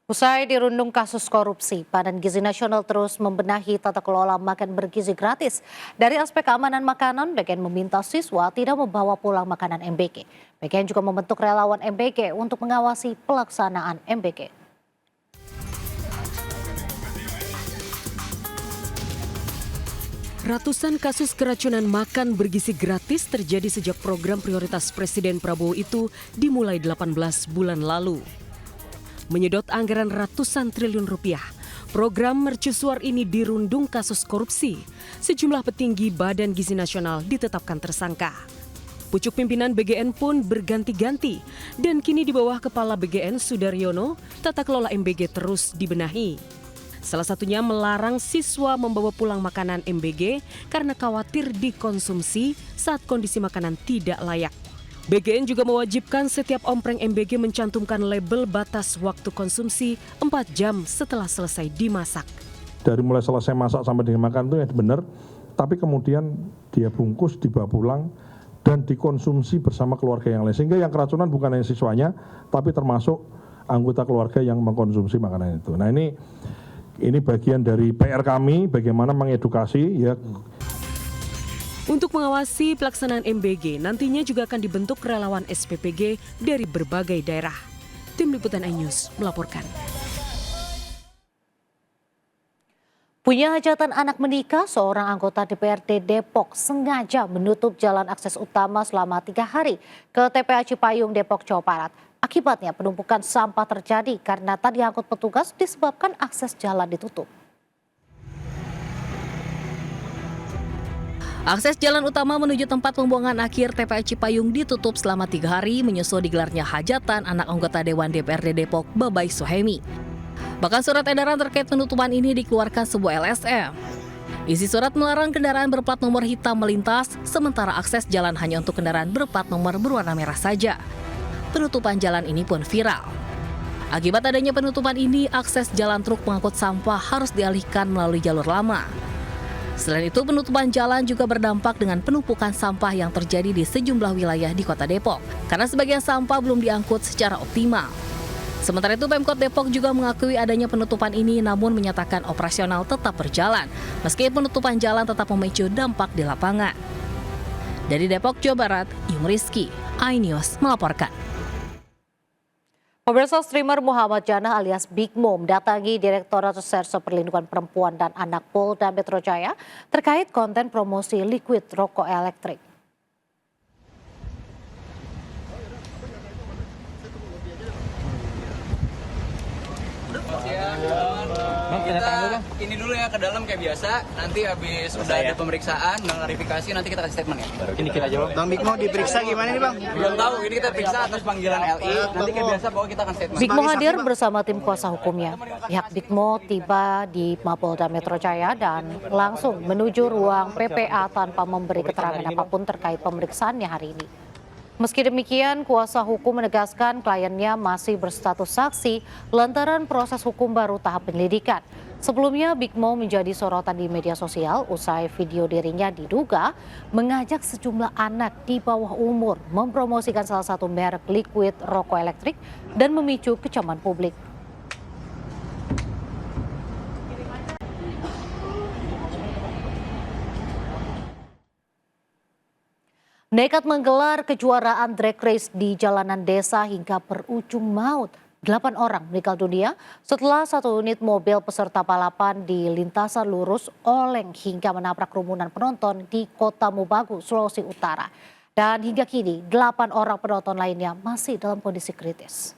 Usai dirundung kasus korupsi, Badan Gizi Nasional terus membenahi tata kelola makan bergizi gratis. Dari aspek keamanan makanan, BGN meminta siswa tidak membawa pulang makanan MBG. BGN juga membentuk relawan MBG untuk mengawasi pelaksanaan MBG. Ratusan kasus keracunan makan bergizi gratis terjadi sejak program prioritas Presiden Prabowo itu dimulai 18 bulan lalu. Menyedot anggaran ratusan triliun rupiah, program mercusuar ini dirundung kasus korupsi. Sejumlah petinggi Badan Gizi Nasional ditetapkan tersangka. Pucuk pimpinan BGN pun berganti-ganti dan kini di bawah kepala BGN Sudaryono, tata kelola MBG terus dibenahi. Salah satunya melarang siswa membawa pulang makanan MBG karena khawatir dikonsumsi saat kondisi makanan tidak layak. BGN juga mewajibkan setiap ompreng MBG mencantumkan label batas waktu konsumsi 4 jam setelah selesai dimasak. Dari mulai selesai masak sampai dengan makan itu ya benar, tapi kemudian dia bungkus, dibawa pulang, dan dikonsumsi bersama keluarga yang lain. Sehingga yang keracunan bukan hanya siswanya, tapi termasuk anggota keluarga yang mengkonsumsi makanan itu. Nah ini bagian dari PR kami, bagaimana mengedukasi ya. Untuk mengawasi pelaksanaan MBG, nantinya juga akan dibentuk relawan SPPG dari berbagai daerah. Tim Liputan iNews melaporkan. Punya hajatan anak menikah, seorang anggota DPRD Depok sengaja menutup jalan akses utama selama 3 hari ke TPA Cipayung, Depok, Jawa Barat. Akibatnya penumpukan sampah terjadi karena tak diangkut petugas disebabkan akses jalan ditutup. Akses jalan utama menuju tempat pembuangan akhir TPA Cipayung ditutup selama 3 hari menyusul digelarnya hajatan anak anggota Dewan DPRD Depok, Babay Suhemi. Bahkan surat edaran terkait penutupan ini dikeluarkan sebuah LSM. Isi surat melarang kendaraan berplat nomor hitam melintas, sementara akses jalan hanya untuk kendaraan berplat nomor berwarna merah saja. Penutupan jalan ini pun viral. Akibat adanya penutupan ini, akses jalan truk pengangkut sampah harus dialihkan melalui jalur lama. Selain itu, penutupan jalan juga berdampak dengan penumpukan sampah yang terjadi di sejumlah wilayah di Kota Depok, karena sebagian sampah belum diangkut secara optimal. Sementara itu, Pemkot Depok juga mengakui adanya penutupan ini, namun menyatakan operasional tetap berjalan, meski penutupan jalan tetap memicu dampak di lapangan. Dari Depok, Jawa Barat, Yung Rizky, iNews melaporkan. Pemirsa, streamer Muhammad Janah alias Big Mo mendatangi Direktorat Reserse Perlindungan Perempuan dan Anak Polda Metro Jaya terkait konten promosi liquid rokok elektrik. Kita ini dulu ya ke dalam kayak biasa, nanti habis udah ada pemeriksaan, klarifikasi, nanti kita kasih statement ya. Ini kita jawab. Bang Big Mo diperiksa gimana nih Bang? Belum tahu, ini kita periksa atas panggilan LI, nanti kayak biasa bahwa kita akan statement. Big Mo hadir bersama tim kuasa hukumnya. Pihak Big Mo tiba di Mapolda Metro Jaya dan langsung menuju ruang PPA tanpa memberi keterangan apapun terkait pemeriksaannya hari ini. Meski demikian, kuasa hukum menegaskan kliennya masih berstatus saksi lantaran proses hukum baru tahap penyelidikan. Sebelumnya, Big Mo menjadi sorotan di media sosial usai video dirinya diduga mengajak sejumlah anak di bawah umur mempromosikan salah satu merek liquid rokok elektrik dan memicu kecaman publik. Nekat menggelar kejuaraan drag race di jalanan desa hingga berujung maut. 8 orang meninggal dunia setelah satu unit mobil peserta balapan di lintasan lurus oleng hingga menabrak kerumunan penonton di Kota Mobagu, Sulawesi Utara. Dan hingga kini 8 orang penonton lainnya masih dalam kondisi kritis.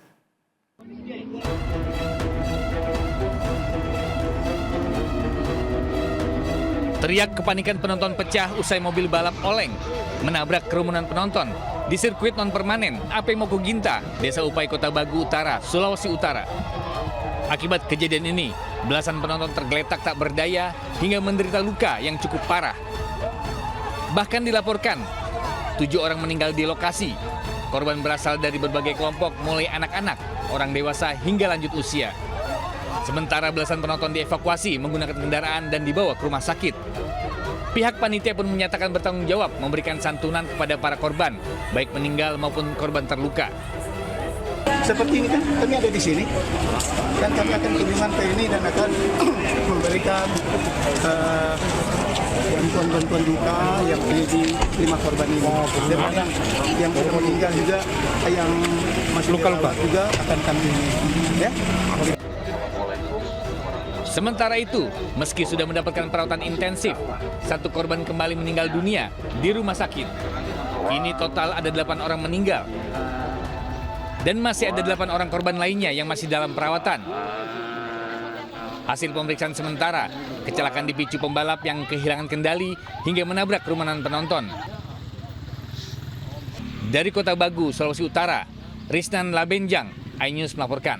Teriak kepanikan penonton pecah usai mobil balap oleng menabrak kerumunan penonton di sirkuit non-permanen AP Mokoginta, Desa Upai, Kota Bagu Utara, Sulawesi Utara. Akibat kejadian ini, belasan penonton tergeletak tak berdaya hingga menderita luka yang cukup parah. Bahkan dilaporkan, 7 orang meninggal di lokasi. Korban berasal dari berbagai kelompok, mulai anak-anak, orang dewasa hingga lanjut usia. Sementara belasan penonton dievakuasi menggunakan kendaraan dan dibawa ke rumah sakit. Pihak panitia pun menyatakan bertanggung jawab memberikan santunan kepada para korban, baik meninggal maupun korban terluka. Seperti ini kan kami ada di sini. Dan kami akan kunjungan ke ini dan akan memberikan bantuan duka yang menjadi 5 korban ini. Dan yang sudah meninggal juga, yang masih luka-luka juga akan kami ya. Sementara itu, meski sudah mendapatkan perawatan intensif, 1 korban kembali meninggal dunia di rumah sakit. Kini total ada 8 orang meninggal. Dan masih ada 8 orang korban lainnya yang masih dalam perawatan. Hasil pemeriksaan sementara, kecelakaan dipicu pembalap yang kehilangan kendali hingga menabrak kerumunan penonton. Dari Kota Bagu, Sulawesi Utara, Risnan Labenjang, iNews melaporkan.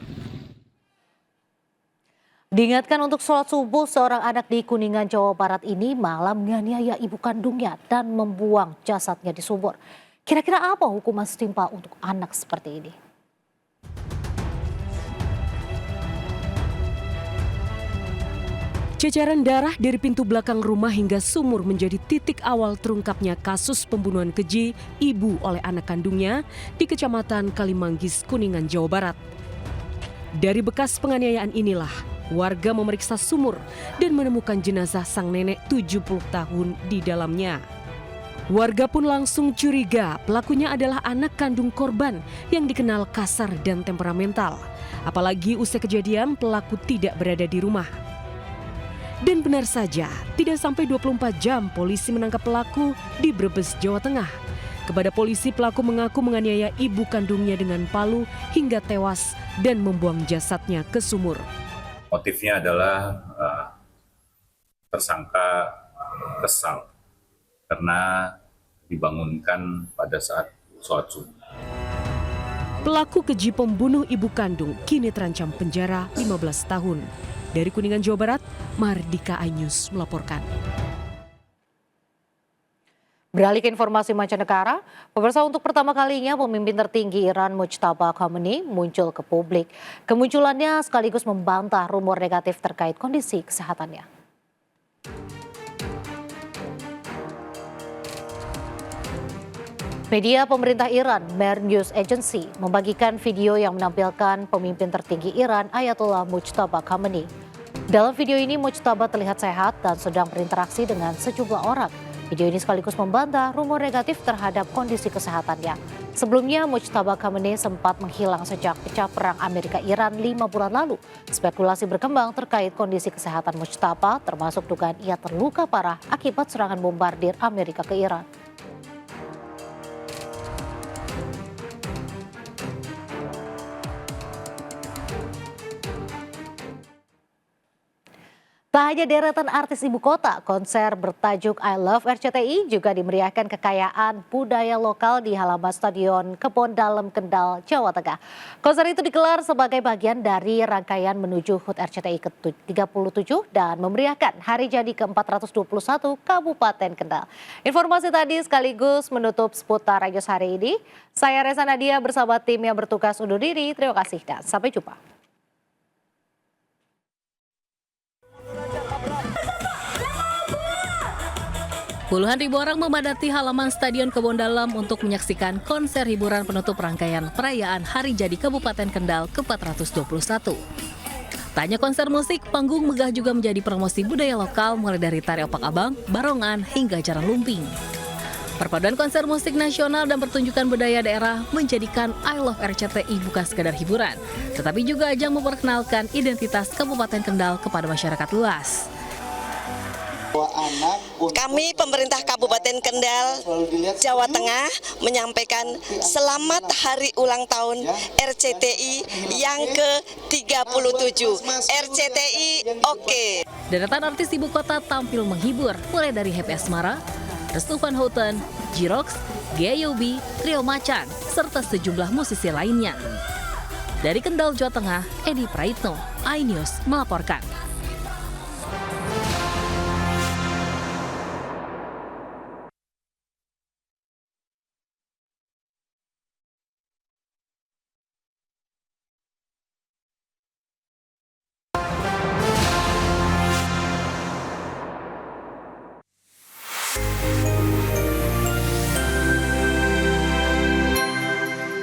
Diingatkan untuk sholat subuh, seorang anak di Kuningan, Jawa Barat ini malah menganiaya ibu kandungnya dan membuang jasadnya di sumur. Kira-kira apa hukuman setimpal untuk anak seperti ini? Ceceran darah dari pintu belakang rumah hingga sumur menjadi titik awal terungkapnya kasus pembunuhan keji ibu oleh anak kandungnya di Kecamatan Kalimanggis, Kuningan, Jawa Barat. Dari bekas penganiayaan inilah, warga memeriksa sumur dan menemukan jenazah sang nenek 70 tahun di dalamnya. Warga pun langsung curiga pelakunya adalah anak kandung korban yang dikenal kasar dan temperamental. Apalagi usai kejadian pelaku tidak berada di rumah. Dan benar saja, tidak sampai 24 jam polisi menangkap pelaku di Brebes, Jawa Tengah. Kepada polisi, pelaku mengaku menganiaya ibu kandungnya dengan palu hingga tewas dan membuang jasadnya ke sumur. Motifnya adalah tersangka kesal karena dibangunkan pada saat sholat subuh. Pelaku keji pembunuh ibu kandung kini terancam penjara 15 tahun. Dari Kuningan, Jawa Barat, Mardika, iNews melaporkan. Beralih ke informasi mancanegara, pemirsa, untuk pertama kalinya pemimpin tertinggi Iran Mujtaba Khamenei muncul ke publik. Kemunculannya sekaligus membantah rumor negatif terkait kondisi kesehatannya. Media pemerintah Iran, Mehr News Agency, membagikan video yang menampilkan pemimpin tertinggi Iran, Ayatollah Mujtaba Khamenei. Dalam video ini, Mujtaba terlihat sehat dan sedang berinteraksi dengan sejumlah orang. Video ini sekaligus membantah rumor negatif terhadap kondisi kesehatannya. Sebelumnya, Mujtaba Khamenei sempat menghilang sejak pecah perang Amerika-Iran 5 bulan lalu. Spekulasi berkembang terkait kondisi kesehatan Mujtaba, termasuk dugaan ia terluka parah akibat serangan bombardir Amerika ke Iran. Tak hanya deretan artis ibu kota, konser bertajuk I Love RCTI juga dimeriahkan kekayaan budaya lokal di halaman Stadion Kebon Dalem, Kendal, Jawa Tengah. Konser itu digelar sebagai bagian dari rangkaian menuju HUT RCTI ke-37 dan memeriahkan hari jadi ke-421 Kabupaten Kendal. Informasi tadi sekaligus menutup seputar iNews hari ini. Saya Reza Nadia bersama tim yang bertugas undur diri. Terima kasih dan sampai jumpa. Puluhan ribu orang memadati halaman Stadion Kebon Dalem untuk menyaksikan konser hiburan penutup rangkaian perayaan Hari Jadi Kabupaten Kendal ke-421. Tak hanya konser musik, panggung megah juga menjadi promosi budaya lokal mulai dari tari opak abang, barongan, hingga jaran lumping. Perpaduan konser musik nasional dan pertunjukan budaya daerah menjadikan I Love RCTI bukan sekedar hiburan, tetapi juga ajang memperkenalkan identitas Kabupaten Kendal kepada masyarakat luas. Kami pemerintah Kabupaten Kendal, Jawa Tengah menyampaikan selamat hari ulang tahun RCTI yang ke-37. RCTI oke. Deretan artis ibu kota tampil menghibur, mulai dari Happy Asmara, Restu Van Houten, Jirox, G.I.O.B, Trio Macan, serta sejumlah musisi lainnya. Dari Kendal, Jawa Tengah, Edi Praitno, iNews melaporkan.